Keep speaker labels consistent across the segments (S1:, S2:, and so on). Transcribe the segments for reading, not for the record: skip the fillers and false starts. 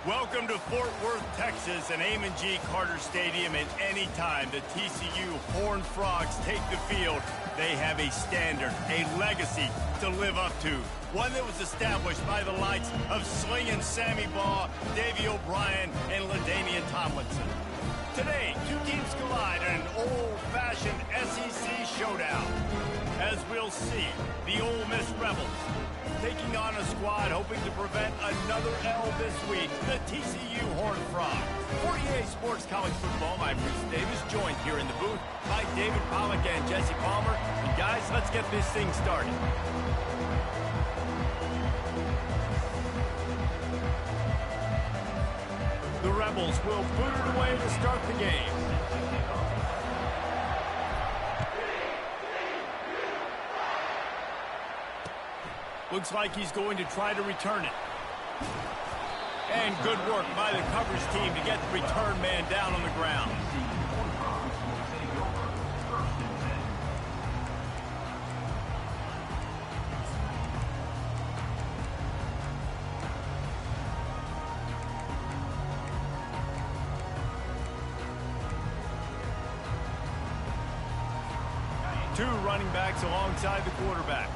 S1: Welcome to Fort Worth, Texas, and Amon G. Carter Stadium, and anytime the TCU Horned Frogs take the field, they have a standard, a legacy to live up to. One that was established by the likes of Slingin' Sammy Baugh, Davey O'Brien, and LaDainian Tomlinson. Today, two teams collide in an old-fashioned SEC showdown. As we'll see, the Ole Miss Rebels taking on a squad hoping to prevent another L this week, the TCU Horned Frogs. For EA Sports College Football, I'm Bruce Davis, joined here in the booth by David Pollack and Jesse Palmer. And guys, let's get this thing started. The Rebels will boot it away to start the game. Looks like he's going to try to return it. And good work by the coverage team to get the return man down on the ground. Two running backs alongside the quarterback.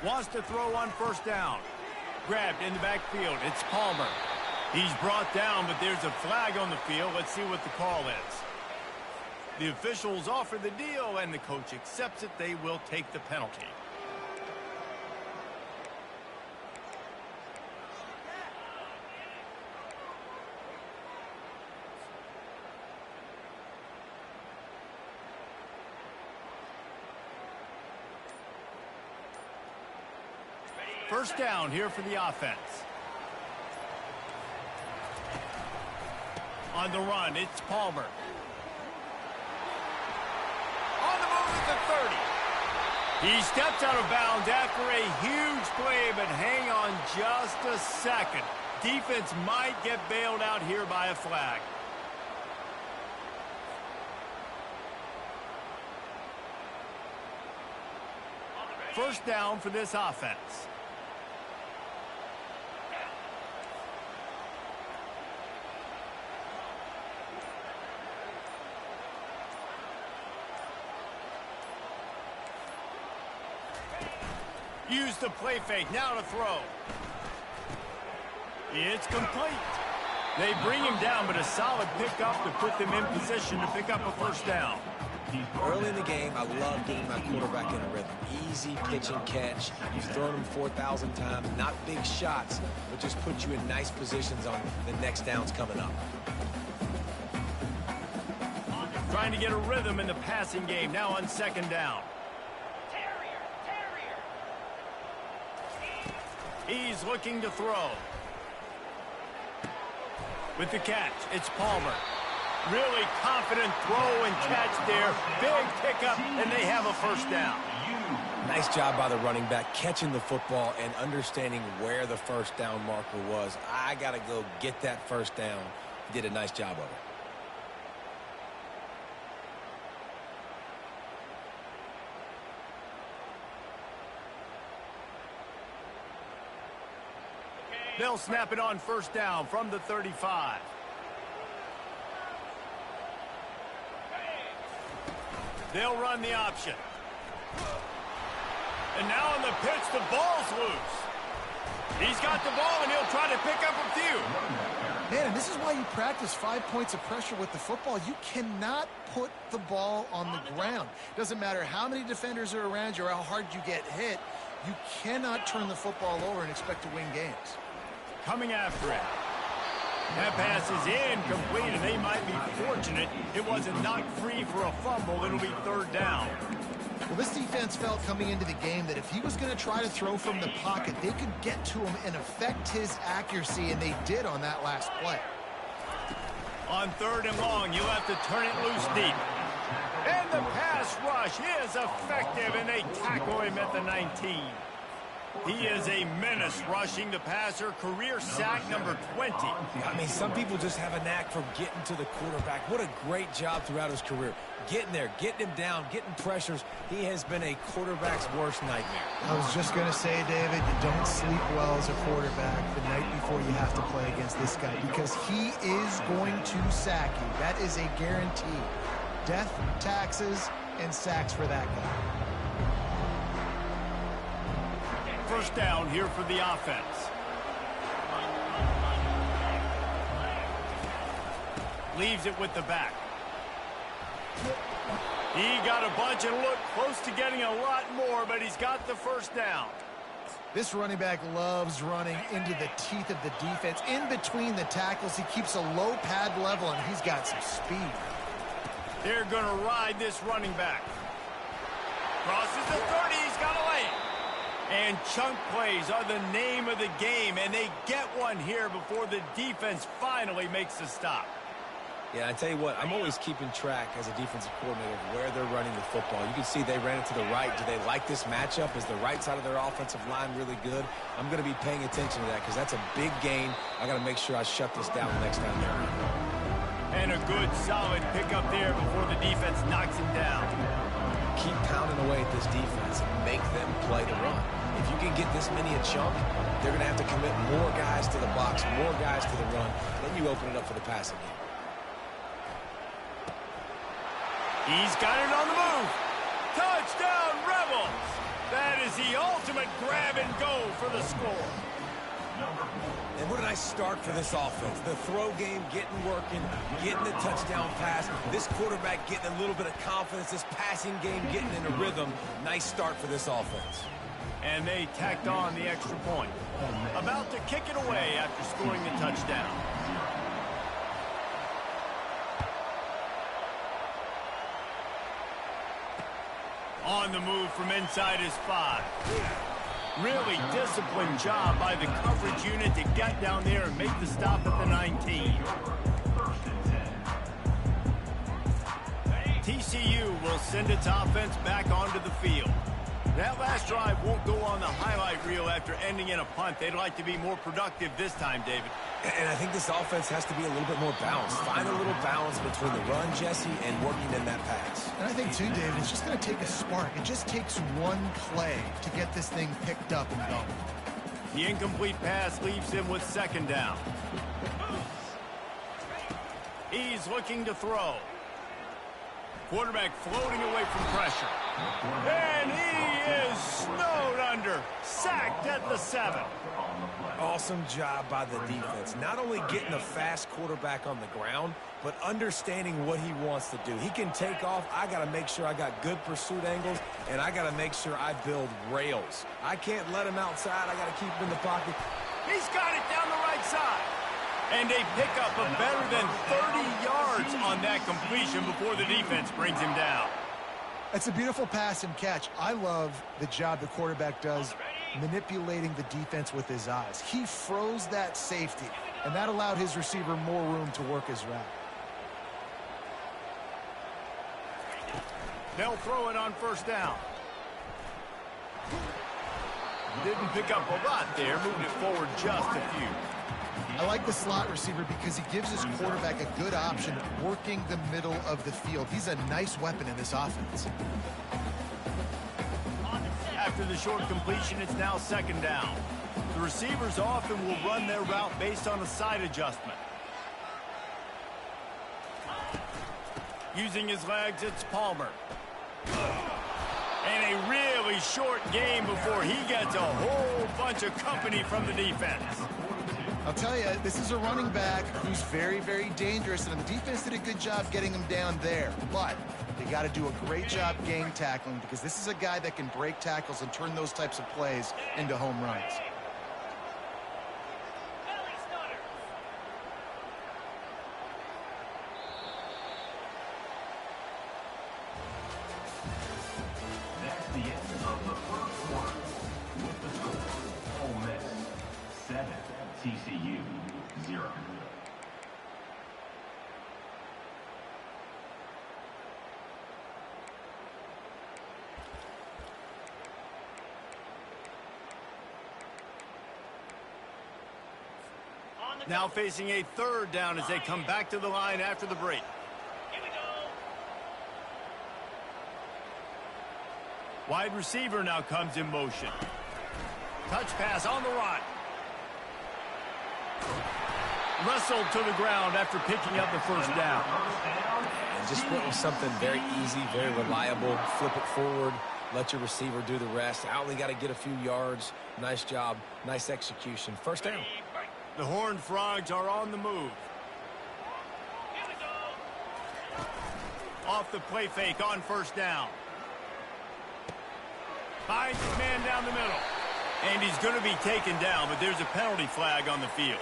S1: Wants to throw on first down. Grabbed in the backfield. It's Palmer. He's brought down, but there's a flag on the field. Let's see what the call is. The officials offer the deal, and the coach accepts it. They will take the penalty. First down here for the offense. On the run, it's Palmer. On the move at the 30. He steps out of bounds after a huge play, but hang on just a second. Defense might get bailed out here by a flag. First down for this offense. Use the play fake, now to throw. It's complete. They bring him down, but a solid pickup to put them in position to pick up a first down.
S2: Early in the game, I love getting my quarterback in a rhythm. Easy pitch and catch. You've thrown him 4,000 times. Not big shots, but just put you in nice positions on the next downs coming up.
S1: Trying to get a rhythm in the passing game, now on second down. He's looking to throw. With the catch, it's Palmer. Really confident throw and catch there. Big pickup, and they have a first down.
S2: Nice job by the running back, catching the football and understanding where the first down marker was. I got to go get that first down. He did a nice job of it.
S1: They'll snap it on first down from the 35. They'll run the option. And now on the pitch, the ball's loose. He's got the ball, and he'll try to pick up a few.
S3: Man, and this is why you practice 5 points of pressure with the football. You cannot put the ball on the ground. Doesn't matter how many defenders are around you or how hard you get hit. You cannot turn the football over and expect to win games.
S1: Coming after it. That pass is incomplete, and they might be fortunate it wasn't knocked free for a fumble. It'll be third down.
S3: Well, this defense felt coming into the game that if he was going to try to throw from the pocket, they could get to him and affect his accuracy, and they did on that last play.
S1: On third and long, you'll have to turn it loose deep. And the pass rush is effective, and they tackle him at the 19. He is a menace rushing the passer, career sack number 20.
S2: I mean, some people just have a knack for getting to the quarterback. What a great job throughout his career. Getting there, getting him down, getting pressures. He has been a quarterback's worst nightmare.
S3: I was just going to say, David, you don't sleep well as a quarterback the night before you have to play against this guy because he is going to sack you. That is a guarantee. Death, taxes, and sacks for that guy.
S1: First down here for the offense. Leaves it with the back. He got a bunch and looked close to getting a lot more, but he's got the first down.
S3: This running back loves running into the teeth of the defense. In between the tackles, he keeps a low pad level, and he's got some speed.
S1: They're going to ride this running back. Crosses the 30. He's got a lane. And chunk plays are the name of the game, and they get one here before the defense finally makes the stop.
S2: Yeah, I tell you what, I'm always keeping track as a defensive coordinator of where they're running the football. You can see they ran it to the right. Do they like this matchup? Is the right side of their offensive line really good? I'm going to be paying attention to that because that's a big gain. I got to make sure I shut this down next time they're
S1: And a good, solid pickup there before the defense knocks him down.
S2: Keep pounding away at this defense and make them play the run. If you can get this many a chunk, they're going to have to commit more guys to the box, more guys to the run. Then you open it up for the passing game.
S1: He's got it on the move. Touchdown, Rebels. That is the ultimate grab and go for the score.
S2: And what a nice start for this offense. The throw game getting working, getting the touchdown pass. This quarterback getting a little bit of confidence. This passing game getting in a rhythm. Nice start for this offense.
S1: And they tacked on the extra point. About to kick it away after scoring the touchdown. On the move from inside his 5. Really disciplined job by the coverage unit to get down there and make the stop at the 19. TCU will send its offense back onto the field. That last drive won't go on the highlight reel after ending in a punt. They'd like to be more productive this time, David.
S2: And I think this offense has to be a little bit more balanced. Find a little balance between the run, Jesse, and working in that pass.
S3: And I think, too, David, it's just going to take a spark. It just takes one play to get this thing picked up and going.
S1: The incomplete pass leaves him with second down. He's looking to throw. Quarterback floating away from pressure. And he is snowed under. Sacked at the 7.
S2: Awesome job by the defense. Not only getting a fast quarterback on the ground, but understanding what he wants to do. He can take off. I got to make sure I got good pursuit angles, and I got to make sure I build rails. I can't let him outside. I got to keep him in the pocket.
S1: He's got it down the right side. And a pickup of better than 30 yards on that completion before the defense brings him down.
S3: It's a beautiful pass and catch. I love the job the quarterback does manipulating the defense with his eyes. He froze that safety, and that allowed his receiver more room to work his route.
S1: They'll throw it on first down. Didn't pick up a lot there, moved it forward just a few.
S3: I like the slot receiver because he gives his quarterback a good option working the middle of the field. He's a nice weapon in this offense.
S1: After the short completion, it's now second down. The receivers often will run their route based on a side adjustment. Using his legs, it's Palmer. And a really short game before he gets a whole bunch of company from the defense.
S3: I'll tell you, this is a running back who's very, very dangerous, and the defense did a good job getting him down there. But they got to do a great job game tackling because this is a guy that can break tackles and turn those types of plays into home runs.
S4: That's the end of the first quarter. With the score, Ole Miss 7, TCU 0.
S1: Now facing a third down as they come back to the line after the break. Wide receiver now comes in motion. Touch pass on the run. Wrestled to the ground after picking up the first down.
S2: And just went with something very easy, very reliable. Flip it forward. Let your receiver do the rest. I only got to get a few yards. Nice job. Nice execution. First down.
S1: The Horned Frogs are on the move. Off the play fake on first down. Finds his man down the middle. And he's going to be taken down, but there's a penalty flag on the field.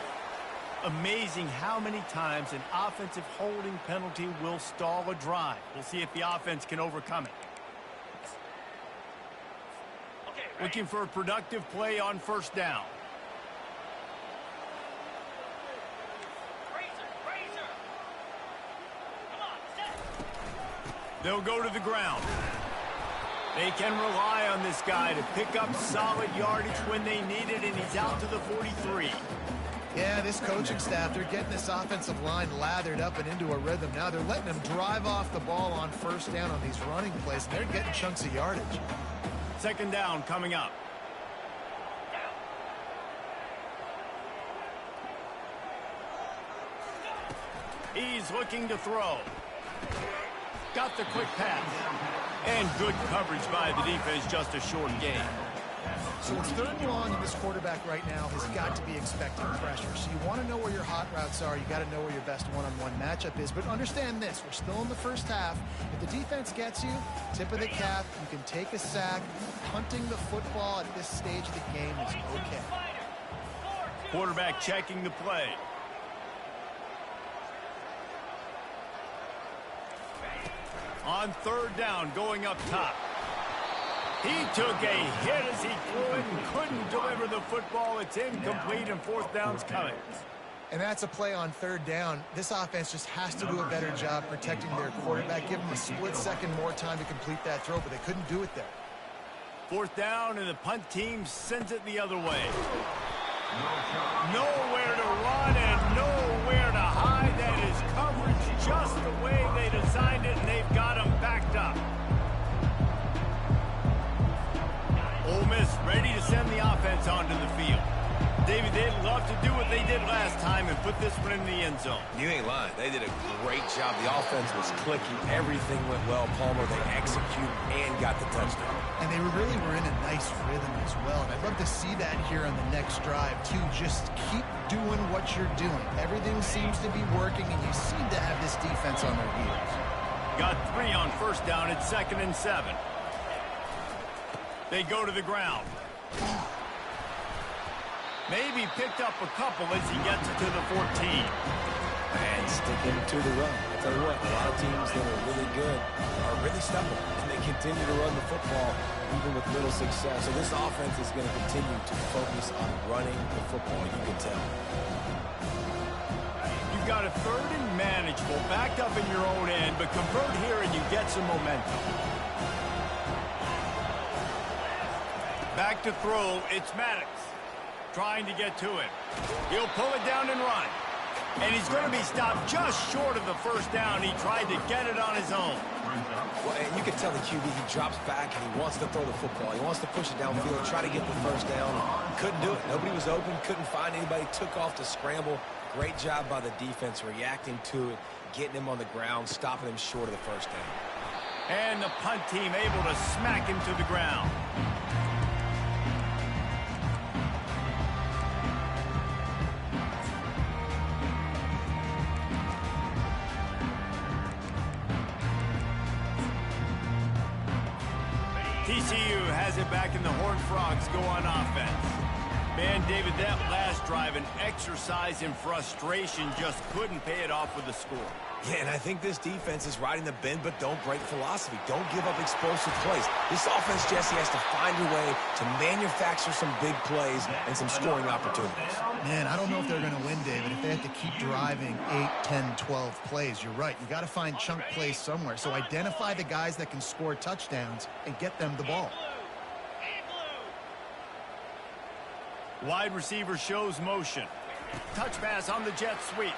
S1: Amazing how many times an offensive holding penalty will stall a drive. We'll see if the offense can overcome it. Looking for a productive play on first down. They'll go to the ground. They can rely on this guy to pick up solid yardage when they need it, and he's out to the 43.
S3: Yeah, this coaching staff, they're getting this offensive line lathered up and into a rhythm. Now they're letting them drive off the ball on first down on these running plays, and they're getting chunks of yardage.
S1: Second down coming up. He's looking to throw. Got the quick pass. And good coverage by the defense, just a short gain.
S3: So it's third and long, and this quarterback right now has got to be expecting pressure. So you want to know where your hot routes are. You got to know where your best one-on-one matchup is. But understand this, we're still in the first half. If the defense gets you, tip of the cap, you can take a sack. Punting the football at this stage of the game is okay.
S1: Quarterback checking the play. On third down, going up top. He took a hit as he threw it and couldn't deliver the football. It's incomplete, and fourth down's coming.
S3: And that's a play on third down. This offense just has to do a better job protecting their quarterback. Give them a split second more time to complete that throw, but they couldn't do it there.
S1: Fourth down, and the punt team sends it the other way. Nowhere to run and nowhere to hide. That is coverage just the way they designed it, and they've got him backed up. Ole Miss ready to send the offense onto the field. David, they'd love to do what they did last time and put this one in the end zone.
S2: You ain't lying. They did a great job. The offense was clicking. Everything went well. Palmer, they executed and got the touchdown.
S3: And they really were in a nice rhythm as well. And I'd love to see that here on the next drive, too. Just keep doing what you're doing. Everything seems to be working, and you seem to have this defense on their heels.
S1: Got 3 on first down at 2nd and 7. They go to the ground. Maybe picked up a couple as he gets it to the 14.
S2: And sticking to the run. I'll tell you what, a lot of teams that are really good are really stubborn, and they continue to run the football even with little success. So this offense is going to continue to focus on running the football, you can tell.
S1: You've got a third and manageable, backed up in your own end, but convert here and you get some momentum. Back to throw, it's Maddox. Trying to get to it. He'll pull it down and run. And he's going to be stopped just short of the first down. He tried to get it on his own.
S2: Well, and you can tell the QB, he drops back and he wants to throw the football. He wants to push it downfield, try to get the first down. Couldn't do it. Nobody was open, couldn't find anybody, took off to scramble. Great job by the defense reacting to it, getting him on the ground, stopping him short of the first down.
S1: And the punt team able to smack him to the ground. TCU has it back, and the Horned Frogs go on offense. Man, David, that last drive, an exercise in frustration, just couldn't pay it off with the score.
S2: Yeah, and I think this defense is riding the bend, but don't break philosophy. Don't give up explosive plays. This offense, Jesse, has to find a way to manufacture some big plays and some scoring opportunities.
S3: Man, I don't know if they're going to win, David, if they have to keep driving 8, 10, 12 plays. You're right. You got to find chunk plays somewhere. So identify the guys that can score touchdowns and get them the ball.
S1: Wide receiver shows motion. Touch pass on the jet sweep.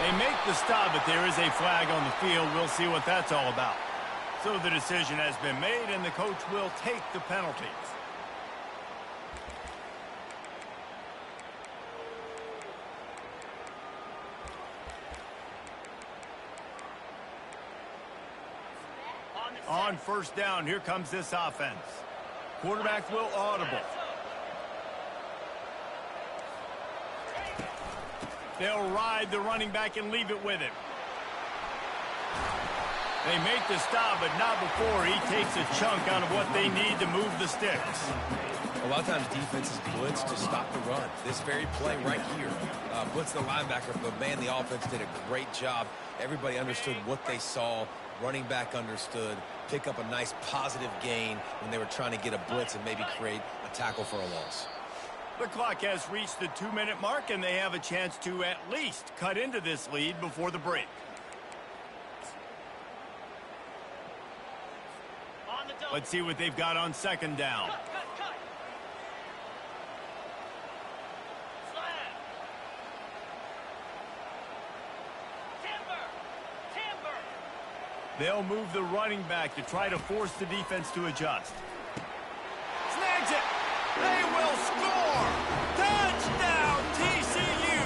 S1: They make the stop, but there is a flag on the field. We'll see what that's all about. So the decision has been made, and the coach will take the penalties. On first down, here comes this offense. Quarterback will audible. They'll ride the running back and leave it with him. They make the stop, but not before he takes a chunk out of what they need to move the sticks.
S2: A lot of times defenses blitz to stop the run. This very play right here, blitz the linebacker, but man, the offense did a great job. Everybody understood what they saw. Running back understood. Pick up a nice positive gain when they were trying to get a blitz and maybe create a tackle for a loss.
S1: The clock has reached the 2-minute mark, and they have a chance to at least cut into this lead before the break. Let's see what they've got on second down. They'll move the running back to try to force the defense to adjust. Snags it! They will score! Touchdown, TCU!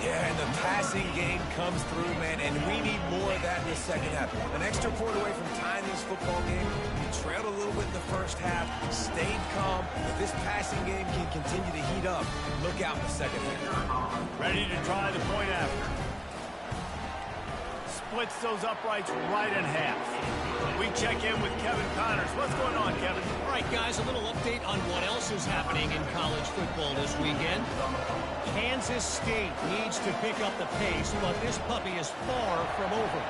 S2: Yeah, and the passing game comes through, man, and we need more of that in the second half. An extra point away from tying this football game. We trailed a little bit in the first half, stayed calm. If this passing game can continue to heat up, look out in the second half.
S1: Ready to try the point after. Splits those uprights right in half. We check in with Kevin Connors. What's going on, Kevin?
S5: All right, guys, a little update on what else is happening in college football this weekend. Kansas State needs to pick up the pace, but this puppy is far from over.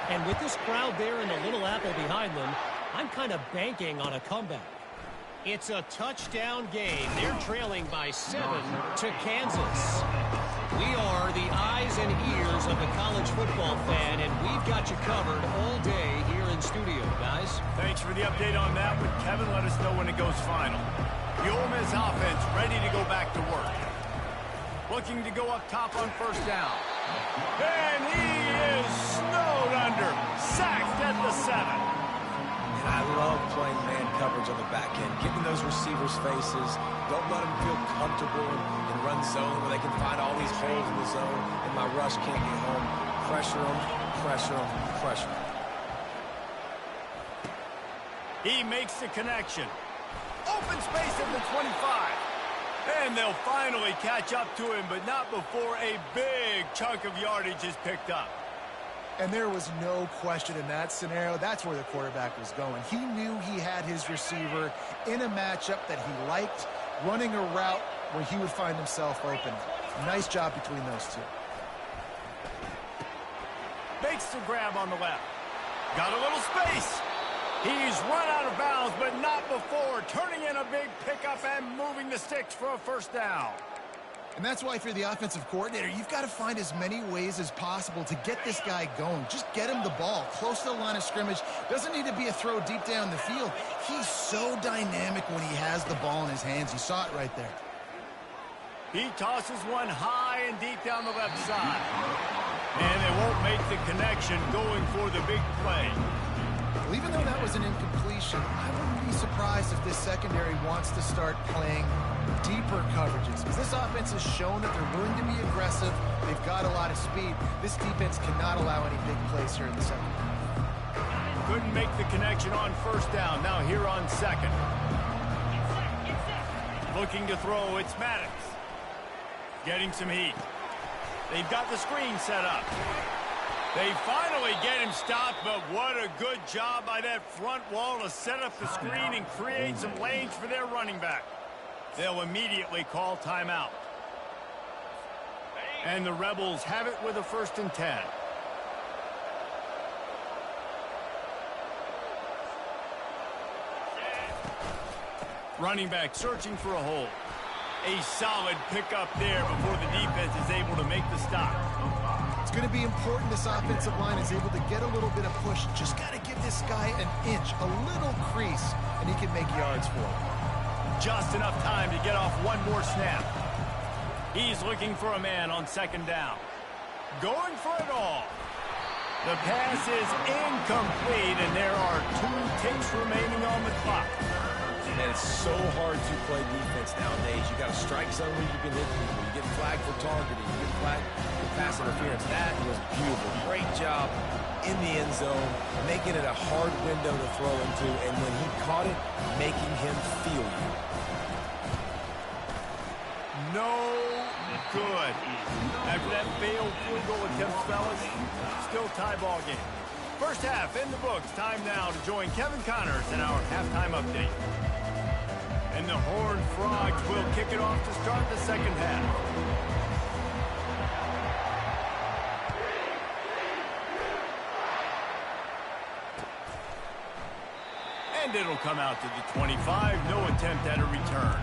S5: And with this crowd there and the Little Apple behind them, I'm kind of banking on a comeback. It's a touchdown game. They're trailing by 7 to Kansas. We are the eyes and ears of the college football fan, and we've got you covered all day here in studio, guys.
S1: Thanks for the update on that one, Kevin. Let us know when it goes final. The Ole Miss offense ready to go back to work. Looking to go up top on first down. And he is snowed under. Sacked at the 7.
S2: And I love playing man coverage on the back end, getting those receivers' faces. Don't let them feel comfortable in run zone where they can find all these holes in the zone, and my rush can't get home. Pressure them, pressure them, pressure them.
S1: He makes the connection. Open space at the 25. And they'll finally catch up to him, but not before a big chunk of yardage is picked up.
S3: And there was no question in that scenario. That's where the quarterback was going. He knew he had his receiver in a matchup that he liked, running a route where he would find himself open. Nice job between those two.
S1: Makes the grab on the left. Got a little space. He's run out of bounds, but not before turning in a big pickup and moving the sticks for a first down.
S3: And that's why if you're the offensive coordinator, you've got to find as many ways as possible to get this guy going. Just get him the ball close to the line of scrimmage. Doesn't need to be a throw deep down the field. He's so dynamic when he has the ball in his hands. You saw it right there.
S1: He tosses one high and deep down the left side. And they won't make the connection going for the big play.
S3: Well, even though that was an incompletion, I wouldn't be surprised if this secondary wants to start playing deeper coverages, because this offense has shown that they're willing to be aggressive. They've got a lot of speed. This defense cannot allow any big plays here in the second.
S1: Couldn't make the connection on first down. Now here on second. Looking to throw, it's Maddox. Getting some heat. They've got the screen set up. They finally get him stopped, but what a good job by that front wall to set up the screen and create some lanes for their running back. They'll immediately call timeout. And the Rebels have it with a 1st and 10. Running back searching for a hole. A solid pickup there before the defense is able to make the stop.
S3: It's going to be important this offensive line is able to get a little bit of push. Just got to give this guy an inch, a little crease, and he can make yards for it.
S1: just enough time to get off one more snap. He's looking for a man on second down. Going for it all. The pass is incomplete, and there are 2 ticks remaining on the clock.
S2: And it's so hard to play defense nowadays. You got to strike somewhere you can hit people. You get flagged for targeting. You get flagged for pass interference. That was beautiful. Great job in the end zone, making it a hard window to throw into, and when he caught it, making him feel you.
S1: No good. After that failed field goal attempt, fellas, still tie ball game. First half in the books. Time now to join Kevin Connors in our halftime update. And the Horned Frogs will kick it off to start the second half. And it'll come out to the 25. No attempt at a return.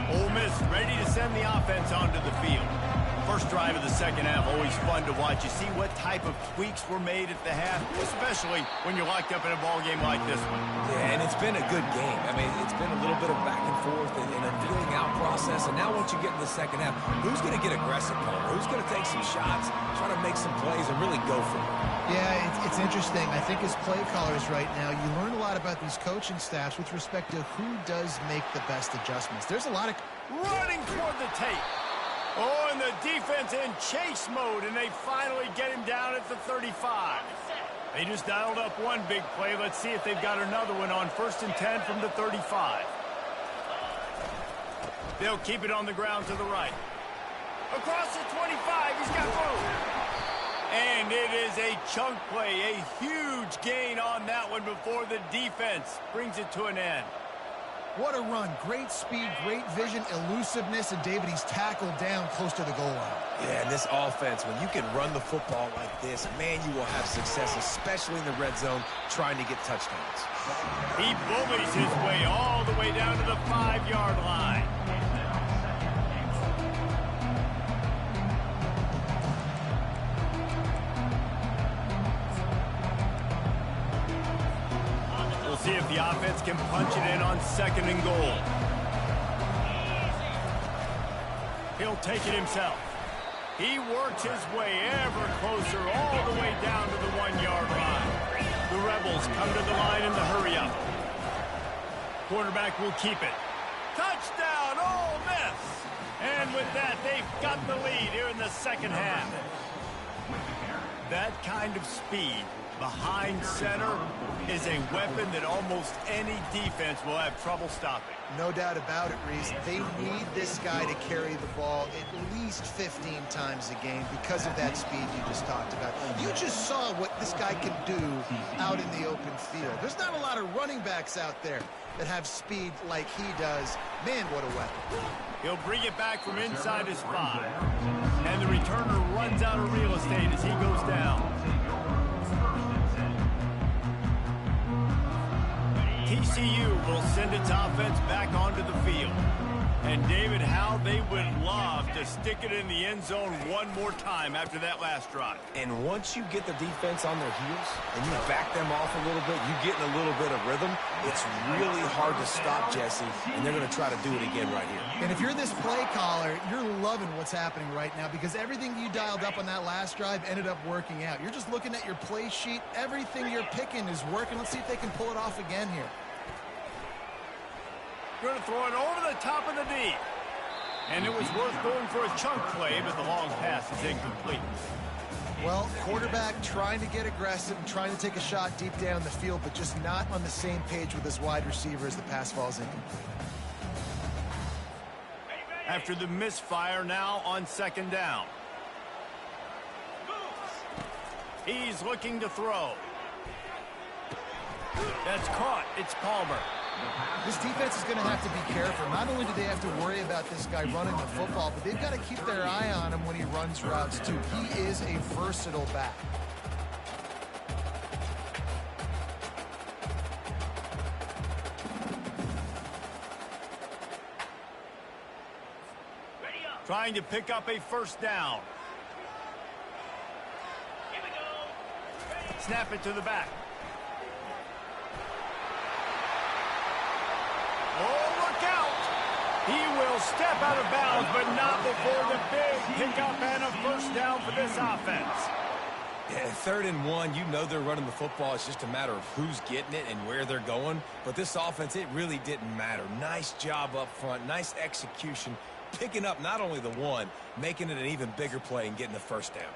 S1: Ole Miss ready to send the offense onto the field. First drive of the second half, always fun to watch. You see what type of tweaks were made at the half, especially when you're locked up in a ball game like this one.
S2: Yeah, and it's been a good game. I mean, it's been a little bit of back and forth and a feeling out process. And now once you get in the second half, who's going to get aggressive, Palmer? Who's going to take some shots, try to make some plays, and really go for it?
S3: Yeah, it's interesting. I think as play callers right now, you learn a lot about these coaching staffs with respect to who does make the best adjustments. There's a lot of
S1: running toward the tape. Oh, and the defense in chase mode, and they finally get him down at the 35. They just dialed up one big play. Let's see if they've got another one on 1st and 10 from the 35. They'll keep it on the ground to the right. Across the 25, he's got room. And it is a chunk play, a huge gain on that one before the defense brings it to an end.
S3: What a run. Great speed, great vision, elusiveness, and David, he's tackled down close to the goal line.
S2: Yeah, and this offense, when you can run the football like this, man, you will have success, especially in the red zone, trying to get touchdowns.
S1: He bullies his way all the way down to the 5-yard line. See if the offense can punch it in on 2nd and goal. He'll take it himself. He works his way ever closer all the way down to the 1-yard line. The Rebels come to the line in the hurry-up. Quarterback will keep it. Touchdown, Ole Miss! And with that, they've got the lead here in the second half. That kind of speed behind center is a weapon that almost any defense will have trouble stopping.
S3: No doubt about it, Reese. They need this guy to carry the ball at least 15 times a game because of that speed you just talked about. You just saw what this guy can do out in the open field. There's not a lot of running backs out there that have speed like he does. Man, what a weapon.
S1: He'll bring it back from inside his 5. And the returner runs out of real estate as he goes down. TCU will send its offense back onto the field. And David, how they would love to stick it in the end zone one more time after that last drive.
S2: And once you get the defense on their heels and you back them off a little bit, you get in a little bit of rhythm, it's really hard to stop, Jesse, and they're going to try to do it again right here.
S3: And if you're this play caller, you're loving what's happening right now because everything you dialed up on that last drive ended up working out. You're just looking at your play sheet. Everything you're picking is working. Let's see if they can pull it off again here.
S1: Going to throw it over the top of the D. And it was worth going for a chunk play, but the long pass is incomplete.
S3: Well, quarterback trying to get aggressive, trying to take a shot deep down the field, but just not on the same page with his wide receiver as the pass falls incomplete.
S1: After the misfire, now on 2nd down. He's looking to throw. That's caught. It's Palmer.
S3: This defense is going to have to be careful. Not only do they have to worry about this guy running the football, but they've got to keep their eye on him when he runs routes, too. He is a versatile back.
S1: Trying to pick up a 1st down. snap it to the back. Oh, look out! He will step out of bounds, but not before the big pickup and a first down for this offense.
S2: Yeah, 3rd and 1, you know they're running the football. It's just a matter of who's getting it and where they're going. But this offense, it really didn't matter. Nice job up front, nice execution, picking up not only the one, making it an even bigger play and getting the first down.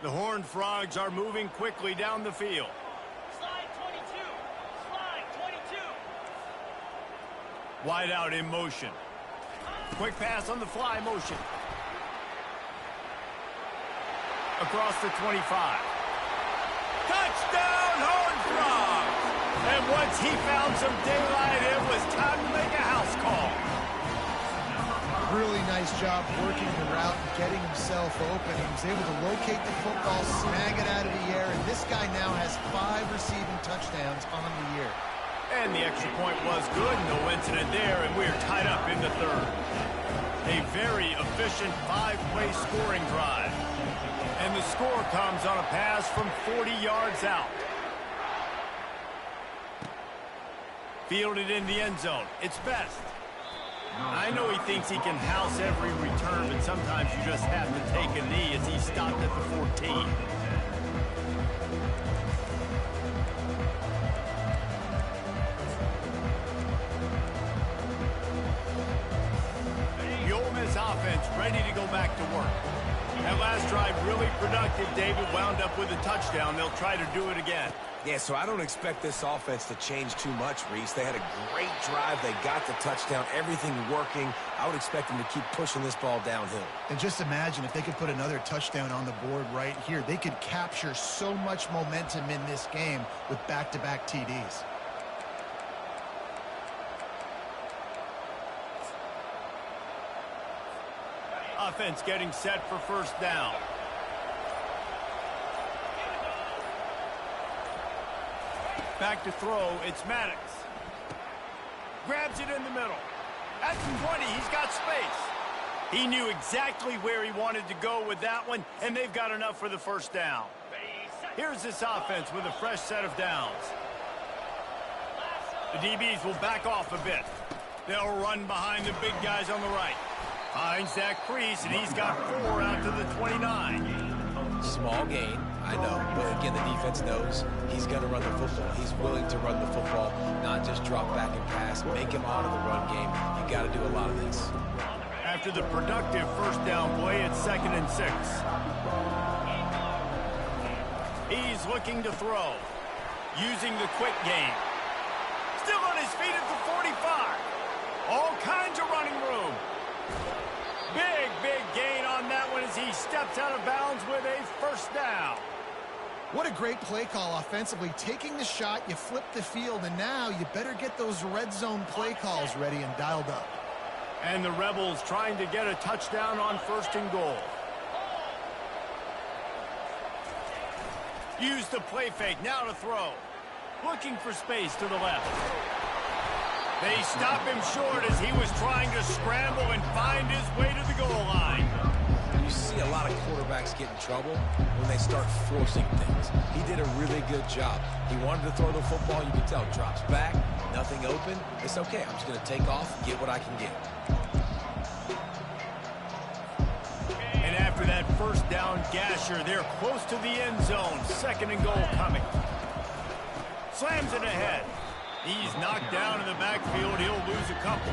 S1: The Horned Frogs are moving quickly down the field.
S6: Slide 22. Slide 22.
S1: Wide out in motion. Quick pass on the fly motion. Across the 25. Touchdown, Horned Frogs! And once he found some daylight, it was time to make a house call.
S3: Really nice job working the route and getting himself open. He was able to locate the football, snag it out of the air, and this guy now has 5 receiving touchdowns on the year.
S1: And the extra point was good. No incident there, and we're tied up in the 3rd. A very efficient 5-play scoring drive. And the score comes on a pass from 40 yards out. Fielded in the end zone. It's Best. I know he thinks he can house every return, but sometimes you just have to take a knee as he stopped at the 14. The Ole Miss offense ready to go back to work. That last drive really productive. David wound up with a touchdown. They'll try to do it again.
S2: Yeah, so I don't expect this offense to change too much, Reese. They had a great drive. They got the touchdown. Everything working. I would expect them to keep pushing this ball downhill.
S3: And just imagine if they could put another touchdown on the board right here. They could capture so much momentum in this game with back-to-back TDs.
S1: Offense getting set for first down. Back to throw, it's Maddox. Grabs it in the middle. At the 20, he's got space. He knew exactly where he wanted to go with that one, and they've got enough for the first down. Here's this offense with a fresh set of downs. The DBs will back off a bit. They'll run behind the big guys on the right. Finds that crease, and he's got 4 out to the 29.
S2: Small gain, I know, but again, the defense knows he's going to run the football. He's willing to run the football, not just drop back and pass, make him out of the run game. You got to do a lot of this.
S1: After the productive first down play, it's 2nd and 6. He's looking to throw, using the quick game. Still on his feet at the 45. All kinds of running room. Big gain on that one as he steps out of bounds with a first down.
S3: What a great play call offensively. Taking the shot, you flip the field, and now you better get those red zone play calls ready and dialed up.
S1: And the Rebels trying to get a touchdown on 1st and goal. Use the play fake, now to throw. Looking for space to the left. They stop him short as he was trying to scramble and find his way to the goal line.
S2: You see a lot of quarterbacks get in trouble when they start forcing things. He did a really good job. He wanted to throw the football. You can tell. Drops back, nothing open. It's okay. I'm just going to take off and get what I can get.
S1: And after that first down gasher, they're close to the end zone. 2nd and goal coming. Slams it ahead. He's knocked down in the backfield. He'll lose a couple.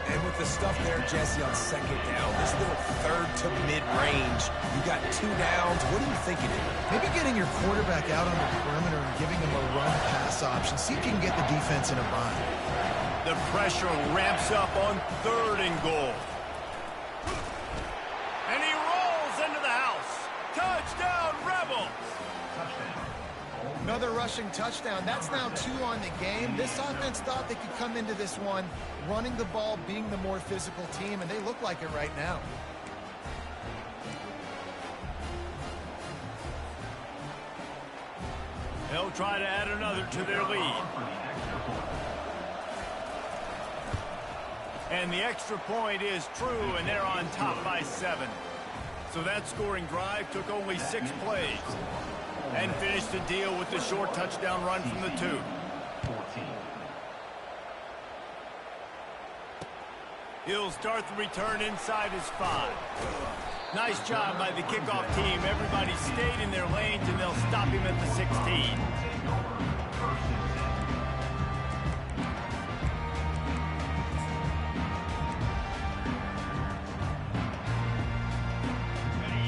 S2: And with the stuff there, Jesse, on 2nd down, this little 3rd to mid-range, you got 2 downs. What are you thinking here?
S3: Maybe getting your quarterback out on the perimeter and giving him a run-pass option. See if you can get the defense in a bind.
S1: The pressure ramps up on 3rd and goal. And he rolls into the house. Touchdown, Rebels!
S3: Another rushing touchdown. That's now 2 on the game. This offense thought they could come into this one running the ball, being the more physical team, and they look like it right now.
S1: They'll try to add another to their lead. And the extra point is true, and they're on top by 7. So that scoring drive took only 6 plays and finished the deal with the short touchdown run from the 2.
S4: 14.
S1: He'll start the return inside his 5. Nice job by the kickoff team. Everybody stayed in their lanes, and they'll stop him at the 16.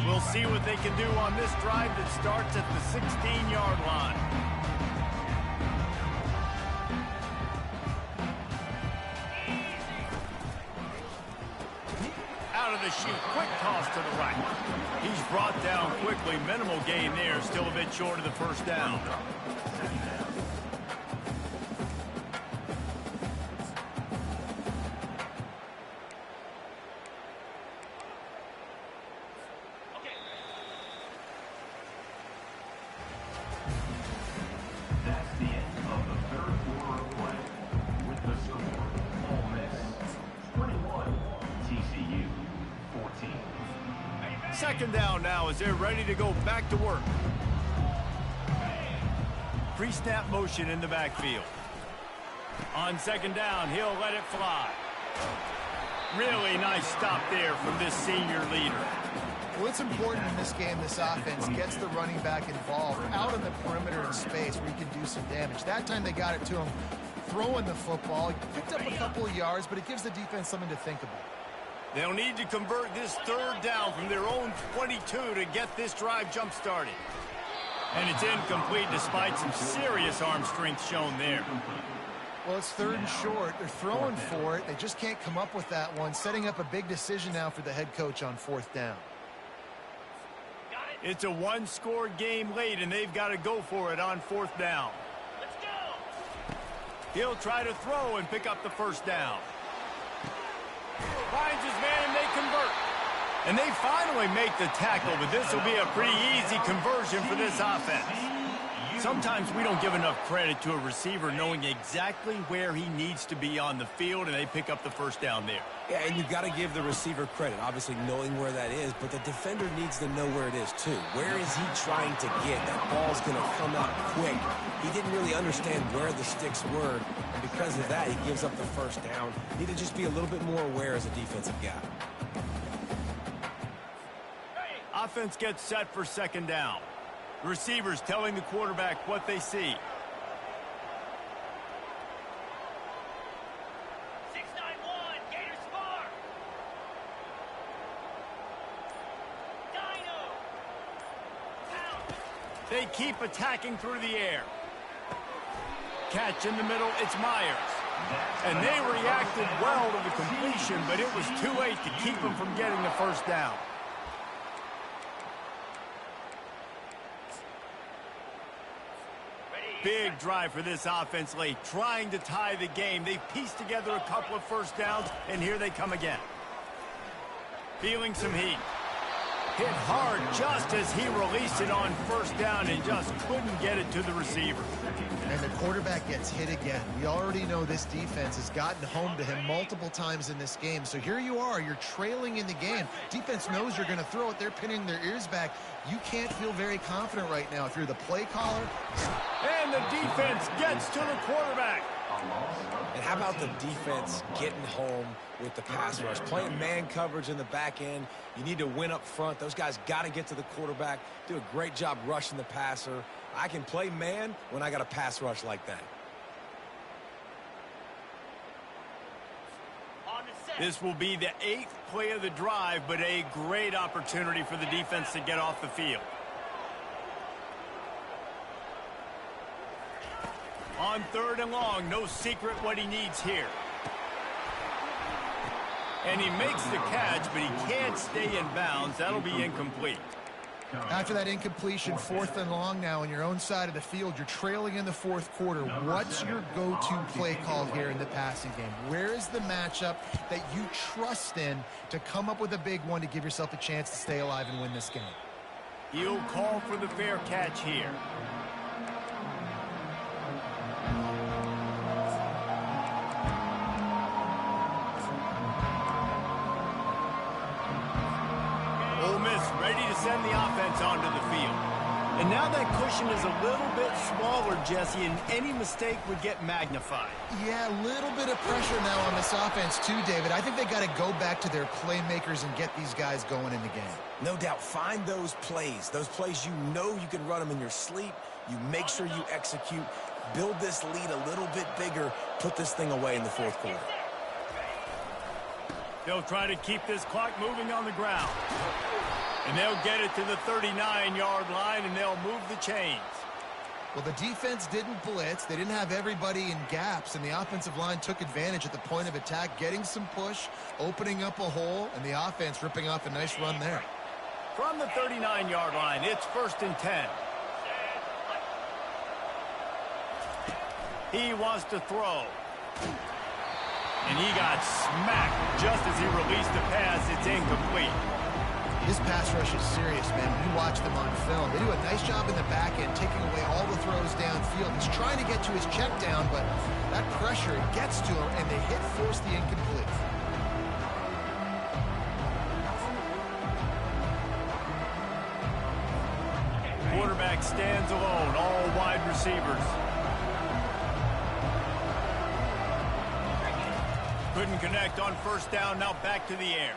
S1: We'll see what they can do on this drive that starts at the 16-yard line. Out of the chute, quick toss to the right. He's brought down quickly. Minimal gain there, still a bit short of the first down.
S4: That's the end of the third quarter of play. With the score, Ole Miss 21, TCU 14.
S1: Second down now as they're ready to go back to work. Pre-snap motion in the backfield. On second down, he'll let it fly. Really nice stop there from this senior leader.
S3: Well, it's important in this game this offense gets the running back involved out on the perimeter in space where he can do some damage. That time they got it to him throwing the football. He picked up a couple of yards, but it gives the defense something to think about.
S1: They'll need to convert this third down from their own 22 to get this drive jump-started. And it's incomplete despite some serious arm strength shown there.
S3: Well, it's third and short. They're throwing for it. They just can't come up with that one, setting up a big decision now for the head coach on fourth down.
S1: It's a one-score game late, and they've got to go for it on fourth down.
S6: Let's go.
S1: He'll try to throw and pick up the first down. Finds his man, and they convert. And they finally make the tackle, but this will be a pretty easy conversion for this offense. Sometimes we don't give enough credit to a receiver knowing exactly where he needs to be on the field, and they pick up the first down there.
S2: Yeah, and you've got to give the receiver credit, obviously knowing where that is, but the defender needs to know where it is too. Where is he trying to get? That ball's going to come out quick. He didn't really understand where the sticks were, and because of that, he gives up the first down. Need to just be a little bit more aware as a defensive guy.
S1: Offense gets set for second down. Receivers telling the quarterback what they see.
S6: 691, Gators far. Dino. Out.
S1: They keep attacking through the air. Catch in the middle, it's Myers. And they reacted well to the completion, but it was too late to keep them from getting the first down. Big drive for this offense late, trying to tie the game. They pieced together a couple of first downs, and here they come again. Feeling some heat. Hit hard just as he released it on first down and just couldn't get it to the receiver.
S3: And the quarterback gets hit again. We already know this defense has gotten home to him multiple times in this game. So here you are, you're trailing in the game. Defense knows you're going to throw it. They're pinning their ears back. You can't feel very confident right now if you're the play caller.
S1: And the defense gets to the quarterback.
S2: And how about the defense getting home with the pass rush? Playing man coverage in the back end. You need to win up front. Those guys got to get to the quarterback. Do a great job rushing the passer. I can play man when I got a pass rush like that.
S6: On the set.
S1: This will be the 8th play of the drive, but a great opportunity for the defense to get off the field. On third and long, no secret what he needs here. And he makes the catch, but he can't stay in bounds. That'll be incomplete.
S3: After that incompletion, fourth and long now on your own side of the field, you're trailing in the fourth quarter. What's your go-to play call here in the passing game? Where is the matchup that you trust in to come up with a big one to give yourself a chance to stay alive and win this game?
S1: He'll call for the fair catch here. Ole Miss send the offense onto the field.
S7: And now that cushion is a little bit smaller, Jesse, and any mistake would get magnified.
S3: Yeah, a little bit of pressure now on this offense too, David. I think they got to go back to their playmakers and get these guys going in the game.
S2: No doubt, find those plays you know you can run them in your sleep. You make sure you execute, build this lead a little bit bigger, put this thing away in the fourth quarter.
S1: They'll try to keep this clock moving on the ground. And they'll get it to the 39-yard line, and they'll move the chains.
S3: Well, the defense didn't blitz. They didn't have everybody in gaps, and the offensive line took advantage at the point of attack, getting some push, opening up a hole, and the offense ripping off a nice run there.
S1: From the 39-yard line, it's 1st and 10. He wants to throw. And he got smacked just as he released the pass. It's incomplete.
S3: This pass rush is serious, man. You watch them on film. They do a nice job in the back end, taking away all the throws downfield. He's trying to get to his check down, but that pressure gets to him, and they force the incomplete.
S1: Quarterback stands alone, all wide receivers. Couldn't connect on 1st down, now back to the air.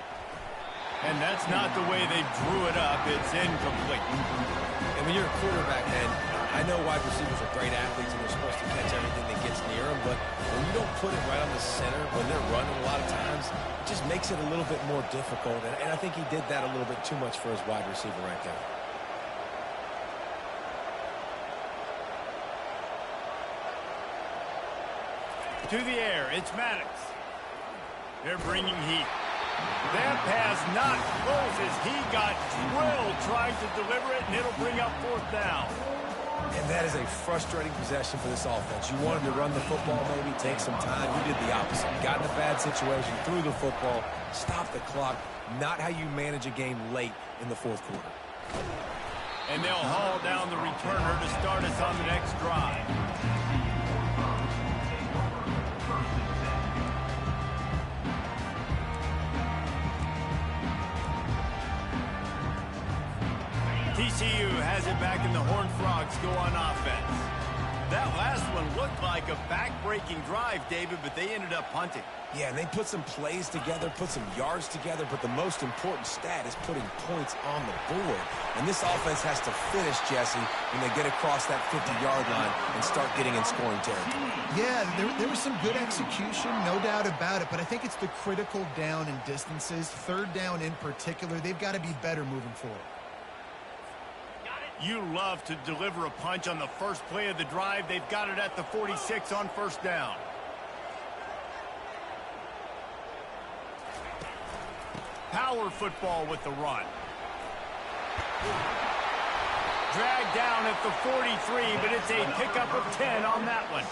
S1: And that's not the way they drew it up. It's incomplete.
S2: And when you're a quarterback, man, I know wide receivers are great athletes and they're supposed to catch everything that gets near them, but when you don't put it right on the center, when they're running a lot of times, it just makes it a little bit more difficult. And I think he did that a little bit too much for his wide receiver right there.
S1: To the air, it's Maddox. They're bringing heat. That pass not close as he got drilled trying to deliver it, and it'll bring up 4th down.
S2: And that is a frustrating possession for this offense. You wanted to run the football, maybe take some time. You did the opposite. Got in a bad situation, threw the football, stopped the clock. Not how you manage a game late in the fourth quarter.
S1: And they'll haul down the returner to start us on the next drive. TCU has it back, and the Horned Frogs go on offense. That last one looked like a back-breaking drive, David, but they ended up punting.
S2: Yeah, and they put some plays together, put some yards together, but the most important stat is putting points on the board. And this offense has to finish, Jesse, when they get across that 50-yard line and start getting in scoring territory.
S3: Yeah, there was some good execution, no doubt about it, but I think it's the critical down and distances, 3rd down in particular. They've got to be better moving forward.
S1: You love to deliver a punch on the first play of the drive. They've got it at the 46 on 1st down. Power football with the run. Dragged down at the 43, but it's a pickup of 10 on that one.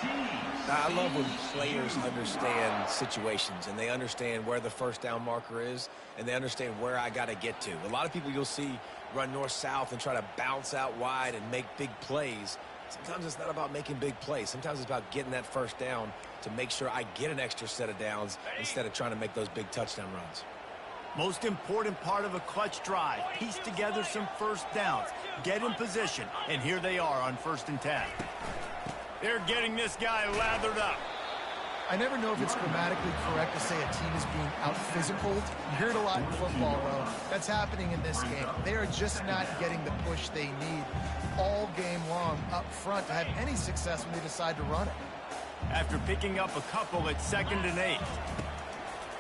S2: I love when players understand situations and they understand where the 1st down marker is and they understand where I got to get to. A lot of people you'll see run north-south and try to bounce out wide and make big plays. Sometimes it's not about making big plays. Sometimes it's about getting that 1st down to make sure I get an extra set of downs instead of trying to make those big touchdown runs.
S1: Most important part of a clutch drive, piece together some 1st downs, get in position, and here they are on 1st and 10. They're getting this guy lathered up.
S3: I never know if it's grammatically correct to say a team is being out-physicaled. You hear it a lot in football, though. That's happening in this game. They are just not getting the push they need all game long up front to have any success when they decide to run it.
S1: After picking up a couple at 2nd and 8.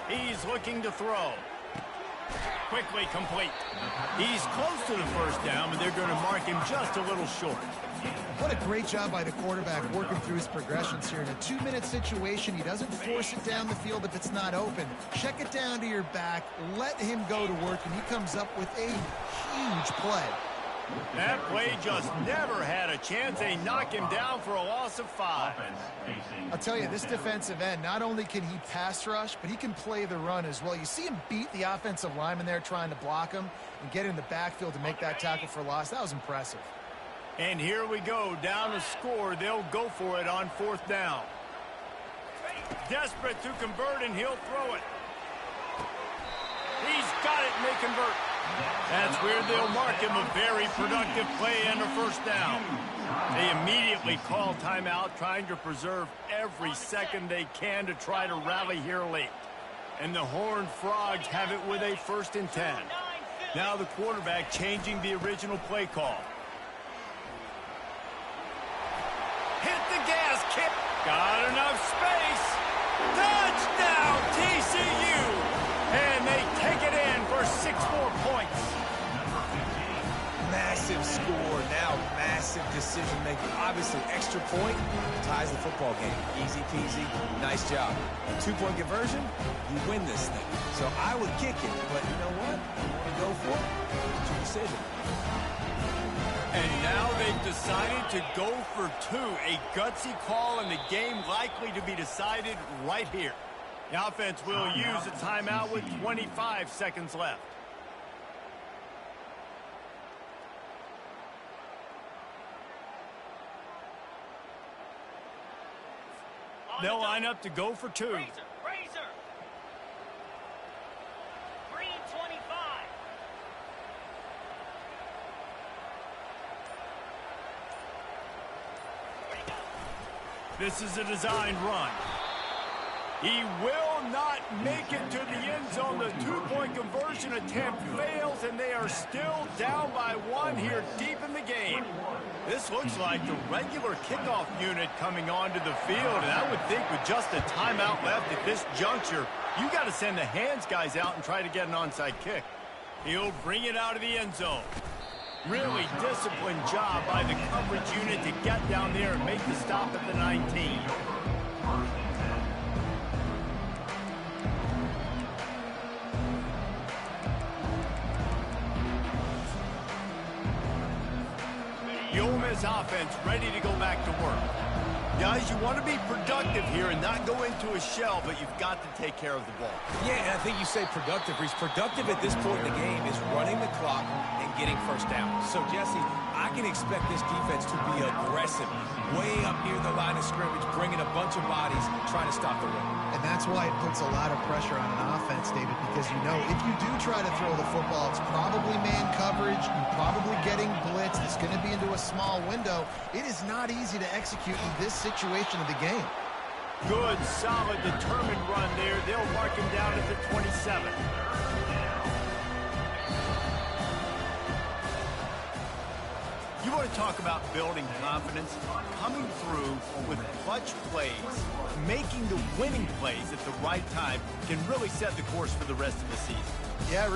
S1: He's looking to throw. Quickly complete. He's close to the 1st down, but they're going to mark him just a little short.
S3: What a great job by the quarterback working through his progressions here. In a 2-minute situation, he doesn't force it down the field if it's not open. Check it down to your back, let him go to work, and he comes up with a huge play.
S1: That play just never had a chance. They knock him down for a loss of 5.
S3: I'll tell you, this defensive end, not only can he pass rush, but he can play the run as well. You see him beat the offensive lineman there trying to block him and get in the backfield to make that tackle for loss. That was impressive.
S1: And here we go, down a score. They'll go for it on 4th down. Desperate to convert, and he'll throw it. He's got it, and they convert. That's where they'll mark him a very productive play and a first down. They immediately call timeout, trying to preserve every second they can to try to rally here late. And the Horned Frogs have it with a 1st and 10. Now the quarterback changing the original play call. Hit the gas, kick. Got enough space. Touchdown, TCU. And they take it in for 6 more points.
S2: Massive score, now massive decision-making. Obviously, extra point ties the football game. Easy peasy, nice job. A 2-point conversion, you win this thing. So I would kick it, but you know what? You want to go for it? It's your decision.
S1: And now they've decided to go for 2. A gutsy call, and the game likely to be decided right here. The offense will use a timeout with 25 seconds left. They'll line up to go for 2.
S6: Razor. Green 25.
S1: This is a designed run. He will not make it to the end zone. The 2-point conversion attempt fails, and they are still down by 1 here deep in the game. This looks like the regular kickoff unit coming onto the field, and I would think with just a timeout left at this juncture, you got to send the hands guys out and try to get an onside kick. He'll bring it out of the end zone. Really disciplined job by the coverage unit to get down there and make the stop at the 19. The Ole Miss offense ready to go back to work. Guys, you want to be productive here and not go into a shell, but you've got to take care of the ball.
S2: Yeah, and I think you say productive. He's productive at this point in the game is running the clock and getting first down. So, Jesse, I can expect this defense to be aggressive, way up near the line of scrimmage, bringing a bunch of bodies, trying to stop the run.
S3: And that's why it puts a lot of pressure on an offense, David, because you know if you do try to throw the football, it's probably man coverage, you're probably getting blitzed, it's going to be into a small window. It is not easy to execute in this situation of the game.
S1: Good, solid, determined run there. They'll mark him down at the 27. You want to talk about building confidence? Coming through with clutch plays, making the winning plays at the right time can really set the course for the rest of the season.
S3: Yeah,